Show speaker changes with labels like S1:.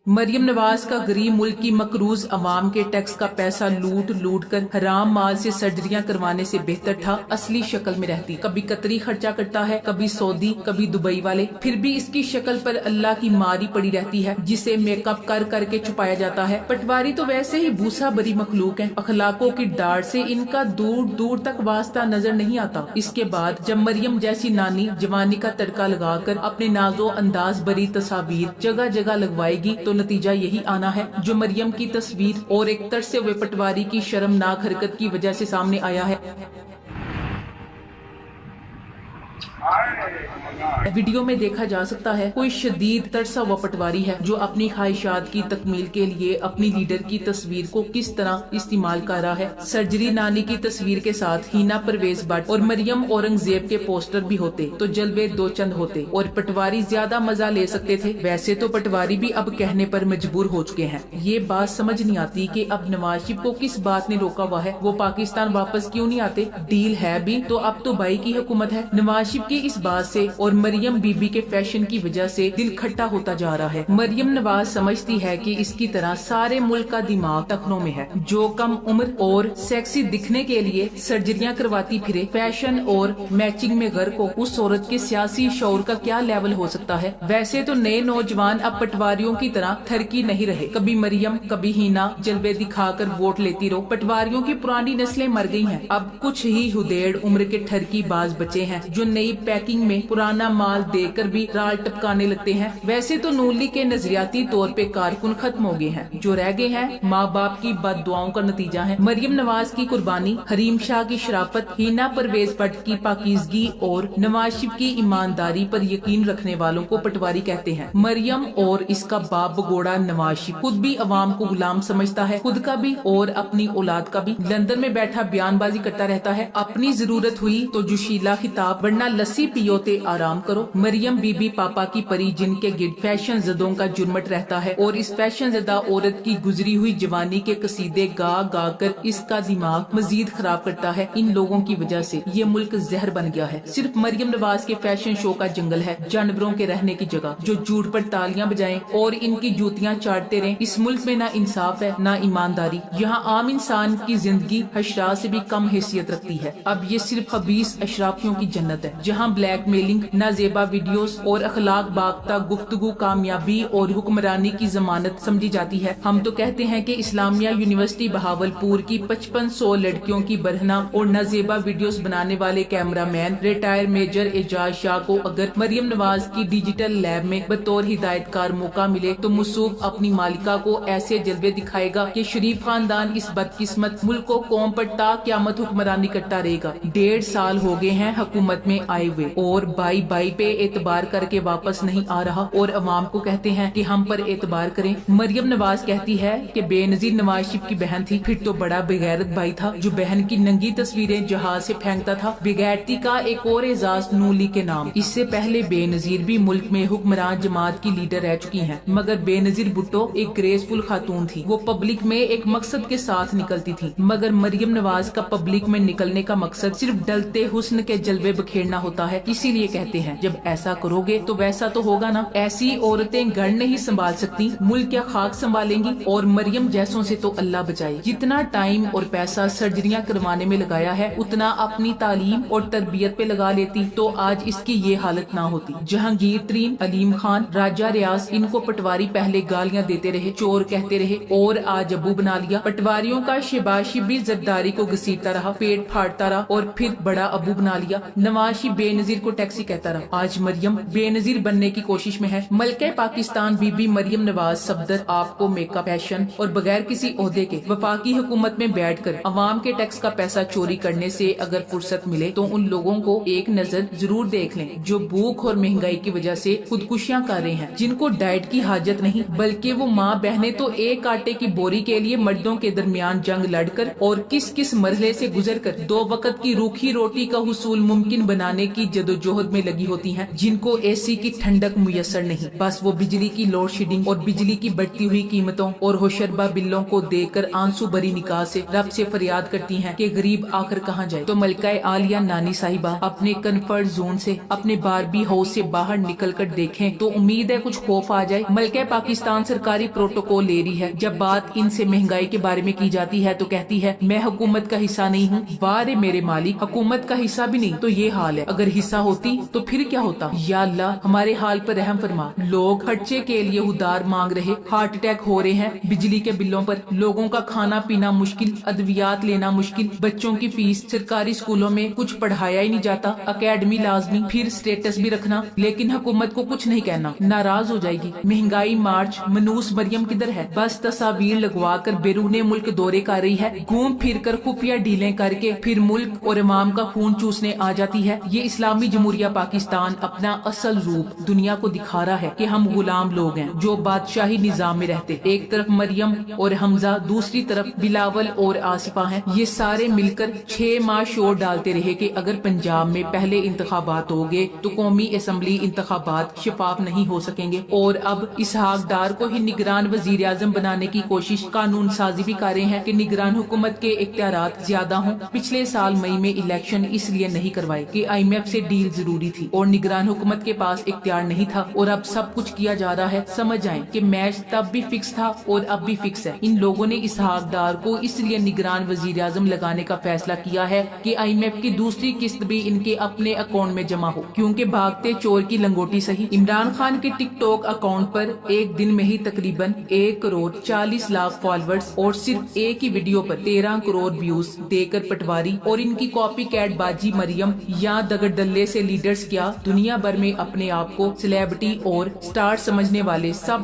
S1: मरियम नवाज का गरीब मुल्क की मकरूज अवाम के टैक्स का पैसा लूट लूट कर हराम माल से सर्जरियां करवाने से बेहतर था असली शक्ल में रहती। कभी कतरी खर्चा करता है, कभी सऊदी, कभी दुबई वाले, फिर भी इसकी शक्ल पर अल्लाह की मारी पड़ी रहती है जिसे मेकअप कर करके छुपाया जाता है। पटवारी तो वैसे ही भूसा भरी मखलूक है, अखलाकों की डार से इनका दूर दूर तक वास्ता नजर नहीं आता। इसके बाद जब मरियम जैसी नानी जवानी का तड़का लगाकर अपने नाजो अंदाज भरी तस्वीर जगह जगह लगवाएगी तो नतीजा यही आना है जो मरियम की तस्वीर और एक तरसे हुए पटवारी की शर्मनाक हरकत की वजह से सामने आया है। वीडियो में देखा जा सकता है कोई शदीद तरसा हुआ पटवारी है जो अपनी ख्वाहिशात की तकमील के लिए अपनी लीडर की तस्वीर को किस तरह इस्तेमाल कर रहा है। सर्जरी नानी की तस्वीर के साथ हिना परवेज भट्ट और मरियम औरंगजेब के पोस्टर भी होते तो जलवे दो चंद होते और पटवारी ज्यादा मजा ले सकते थे। वैसे तो पटवारी भी अब कहने पर मजबूर हो चुके हैं। ये बात समझ नहीं आती कि अब नवाज शरीफ को किस बात ने रोका हुआ है, वो पाकिस्तान वापस क्यों नहीं आते। डील है भी तो अब तो भाई की हुकूमत है। नवाज शरीफ की इस बात से और मरियम बीबी के फैशन की वजह से दिल खट्टा होता जा रहा है। मरियम नवाज समझती है कि इसकी तरह सारे मुल्क का दिमाग टखनों में है, जो कम उम्र और सेक्सी दिखने के लिए सर्जरियां करवाती फिरे। फैशन और मैचिंग में गर्क हो उस औरत के सियासी शौर का क्या लेवल हो सकता है। वैसे तो नए नौजवान अब पटवारियों की तरह थरकी नहीं रहे, कभी मरियम कभी हिना जलवे दिखाकर वोट लेती रहो। पटवारियों की पुरानी नस्लें मर गई हैं, अब कुछ ही हुदेड़ उम्र के ठरकी बाज बचे हैं जो नई पैकिंग में पुराना माल देकर भी राल टपकाने लगते हैं। वैसे तो नून लीग के नजरियाती तौर पे कारकुन खत्म हो गए हैं, जो रह गए हैं माँ बाप की बद दुआओं का नतीजा है। मरियम नवाज की कुर्बानी, हरीम शाह की शराफत, हिना परवेज भट्ट की पाकीज़गी और नवाज शरीफ की ईमानदारी पर यकीन रखने वालों को पटवारी कहते हैं। मरियम और इसका बाप बगोड़ा नवाज शरीफ खुद भी अवाम को गुलाम समझता है, खुद का भी और अपनी औलाद का भी। लंदन में बैठा बयानबाजी करता रहता है, अपनी जरूरत हुई तो जोशीला खिताब, वरना लस्सी पियो ते आराम करो। मरियम बीबी पापा की परी जिनके गिर्द फैशन जदों का जुर्मट रहता है और इस फैशन जदा औरत की गुजरी हुई जवानी के कसीदे गा गा कर इसका दिमाग मजीद खराब करता है। इन लोगों की वजह से ये मुल्क जहर बन गया है। सिर्फ मरियम नवाज के फैशन शो का जंगल है, जानवरों के रहने की जगह, जो झूठ पर तालियां बजाएं और इनकी जूतियां चाटते रहें। इस मुल्क में ना इंसाफ है ना ईमानदारी। यहाँ आम इंसान की जिंदगी हशरा से भी कम हैसियत रखती है। अब ये सिर्फ खबीस अशराफियों की जन्नत है, जहाँ ब्लैकमेलिंग, नाजेबा वीडियोस और अखलाक बागता गुफ्तगू कामयाबी और हुक्मरानी की जमानत समझी जाती है। हम तो कहते हैं कि इस्लामिया यूनिवर्सिटी बहावलपुर की 5500 लड़कियों की बरहना और नाजेबा वीडियोस बनाने वाले cameraman retire major Ejaz Shah को अगर मरियम नवाज की डिजिटल लैब में बतौर हिदायतकार मौका मिले तो मुसूफ अपनी मालिका को ऐसे जलवे दिखाएगा कि शरीफ खानदान इस बदकिस्मत मुल्क को कौम पर ता क़यामत हुक्मरानी करता रहेगा। 1.5 साल हो गए हैं हुकूमत में आए हुए और बाई बाई पे एतबार करके वापस नहीं आ रहा और अवाम को कहते हैं कि हम पर एतबार करें। मरियम नवाज कहती है कि बेनजीर नवाज शरीफ की बहन थी, फिर तो बड़ा बेगैरत भाई था जो बहन की नंगी तस्वीरें जहाज से फेंकता था। बेगैरती का एक और एजाज नून लीग के नाम। इससे पहले बेनजीर भी मुल्क में हुक्मरान जमात की लीडर रह चुकी हैं, मगर बेनजीर भुट्टो एक ग्रेसफुल खातून थी, वो पब्लिक में एक मकसद के साथ निकलती थी। मगर मरियम नवाज का पब्लिक में निकलने का मकसद सिर्फ डलते हुस्न के जलवे बखेरना होता है। इसीलिए कहते हैं जब ऐसा करोगे तो वैसा तो होगा ना। ऐसी औरतें घर नहीं संभाल सकती, मुल्क क्या खाक संभालेंगी। और मरियम जैसों से तो अल्लाह बचाए। जितना टाइम और पैसा सर्जरियां करवाने में लगाया है उतना अपनी तालीम और तरबियत पे लगा लेती तो आज इसकी ये हालत ना होती। जहांगीर तरीन, अलीम खान, राजा रियाज, इनको पटवारी पहले गालियां देते रहे, चोर कहते रहे और आज अबू बना लिया। पटवारियों का शहबाज भी जरदारी को घसीटता रहा, पेट फाड़ता रहा और फिर बड़ा अबू बना लिया। नवाज शरीफ बेनजीर को टैक्सी कहता रहा। आज मरियम बेनजीर बनने की कोशिश में है। मलके पाकिस्तान बीबी मरियम नवाज सफदर आपको मेकअप, फैशन और बगैर किसी ओहदे के वफाकी हुकूमत में बैठकर अवाम के टैक्स का पैसा चोरी करने से अगर फुर्सत मिले तो उन लोगों को एक नजर जरूर देख लें जो भूख और महंगाई की वजह से खुदकुशियां कर रहे हैं, जिनको डाइट की हाजत नहीं बल्कि वो माँ बहनें तो एक आटे की बोरी के लिए मर्दों के दरमियान जंग लड़कर और किस किस मरहले से गुजर कर 2 वक्त की रूखी रोटी का हुसूल मुमकिन बनाने की जदोजहद में में लगी होती हैं, जिनको एसी की ठंडक मुयस्सर नहीं। बस वो बिजली की लोड शेडिंग और बिजली की बढ़ती हुई कीमतों और होशरबा बिलों को देखकर आंसू भरी निगाह से रब से फरियाद करती हैं कि गरीब आखिर कहाँ जाए। तो मलका आलिया नानी साहिबा अपने कंफर्ट जोन से, अपने बारबी हाउस से बाहर निकल कर देखें तो उम्मीद है कुछ खौफ आ जाए। मलका पाकिस्तान सरकारी प्रोटोकॉल ले रही है। जब बात इनसे महंगाई के बारे में की जाती है तो कहती है मैं हुकूमत का हिस्सा नहीं हूँ। वाह रे मेरे मालिक, हुकूमत का हिस्सा भी नहीं तो ये हाल है। अगर हिस्सा होती तो फिर क्या होता। या अल्लाह हमारे हाल पर रहम फरमा। लोग खर्चे के लिए उधार मांग रहे, हार्ट अटैक हो रहे हैं बिजली के बिलों पर, लोगों का खाना पीना मुश्किल, अद्वियात लेना मुश्किल, बच्चों की फीस, सरकारी स्कूलों में कुछ पढ़ाया ही नहीं जाता, अकेडमी लाजमी, फिर स्टेटस भी रखना, लेकिन हुकूमत को कुछ नहीं कहना, नाराज हो जाएगी। महंगाई मार्च, मनूस मरियम किधर है? बस तस्वीर लगवा कर बैरूने मुल्क दौरे कर रही है, घूम फिर कर खुफिया डीलें करके फिर मुल्क और इमाम का खून चूसने आ जाती है। ये इस्लामी जमहूरिया पाकिस्तान अपना असल रूप दुनिया को दिखा रहा है कि हम गुलाम लोग हैं जो बादशाही निजाम में रहते। एक तरफ मरियम और हमजा, दूसरी तरफ बिलावल और आसिफा हैं। ये सारे मिलकर 6 माह शोर डालते रहे कि अगर पंजाब में पहले इंतखाबात होंगे तो कौमी असम्बली इंतखाबात शफाफ नहीं हो सकेंगे। और अब इसहाक डार को ही निगरान वजीर आजम बनाने की कोशिश कानून साजी भी कर रहे हैं कि निगरान हुकूमत के इख्तियारात ज्यादा हों। पिछले साल मई में इलेक्शन इसलिए नहीं करवाए कि IMF से डील जरूरी थी और निगरान हुकूमत के पास इख्तियार नहीं था, और अब सब कुछ किया जा रहा है। समझ आए कि मैच तब भी फिक्स था और अब भी फिक्स है। इन लोगों ने इसहाक डार को इसलिए निगरान वजीर आजम लगाने का फैसला किया है कि IMF की दूसरी किस्त भी इनके अपने अकाउंट में जमा हो, क्योंकि भागते चोर की लंगोटी सही। इमरान खान के टिकटॉक अकाउंट पर एक दिन में ही तकरीबन 1 करोड़ 40 लाख फॉलोअर्स और सिर्फ एक ही वीडियो पर 13 करोड़ व्यूज देकर पटवारी और इनकी कॉपी कैट बाजी मरियम या दगड़दल्ले से लीडर्स क्या दुनिया भर में अपने आप को सेलिब्रिटी और स्टार समझने वाले सब